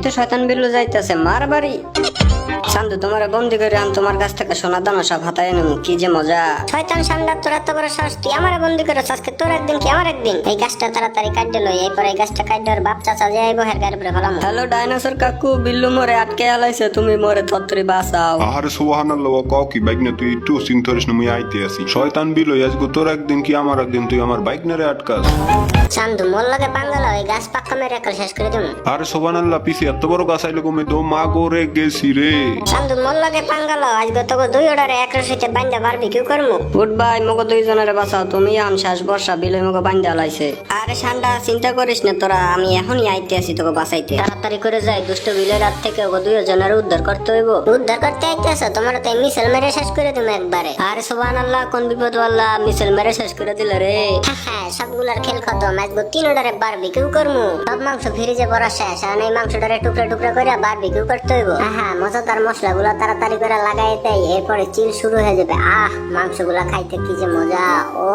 তো শয়তান বিল্লু যাইতেছে মার বাড়ি। চান্দু তোমার বন্দি করে আমি তোমার কাছ থেকে সোনা দানা সব হাতায় নেবো, কি যে মজা। শয়তান সান্ডা, তোর এত বড় সাহস, তুই আমার বন্দি করে আজকে তোর একদিন কি আমার একদিন। এই গাছটা তাড়াতাড়ি কাটতে লই, এরপর এই গাছটা কাটতে আর বাপ চাচা যে আইবো হের গাড়ি উপরে ফেলাম। হ্যালো ডাইনোসর কাকু, বিল্লু মরে আটকে আলাইছে, তুমি মরে থত্তরি বাঁচাও। আহারে সুবহানাল্লাহ, কাও কি বাইক না তুই একটু চিন্তা করিস না, মুই আইতে আছি। শয়তান বিল হই আজকে তোর একদিন কি আমার একদিন, তুই আমার বাইক না রে আটকাস। চান্দু মোর লাগে পাঙ্গালা, ওই গাছ পাক্কা মেরে একাল শেষ করে দেবো। আরে সুবহানাল্লাহ, পিছে এত বড় গাছ আইলো কমে দো মা করে গেছি রে। চান্দু মোর লাগে পাঙ্গালা, আজকে তোকে দুই অর্ডারে এক রসিতে বান্ধা বারবিকিউ করমু। গুড বাই, মগো দুইজনের বাঁচাও, তুমি আম শ্বাস বর্ষা বিলয় মগো বান্ধা লাইছে। আরে ঠান্ডা চিন্তা করিস না তোরা, আমি এখনই আইতে আছি তোকে বাঁচাইতে। তাড়াতাড়ি করে যাই, দুষ্ট বিলের রাত থেকে ওকে দুইজনের উদ্ধার করতে হইব। উদ্ধার করতে আইতেছ, তোমার তো মিছিল মেরে শেষ করে দেবো একবারে। আরে সুবহানাল্লাহ, কোন বিপদ আল্লাহ, মিছিল মেরে শেষ করে দিল রে। হ্যাঁ, সবগুলার খেল খতম, আজকে 3 অর্ডারে বারবিকিউ করমু। সব মাংস ফ্রিজে ভরা শেষ, আর এই মাংসটারে টুকরা টুকরা করে বারবিকিউ করতে হইব। হ্যাঁ, মজাদার মশলাগুলো তাড়াতাড়ি করে লাগাই দেয়, এরপরে চিল শুরু হয়ে যাবে। মাংসগুলা খাইতে কি যে মজা। ও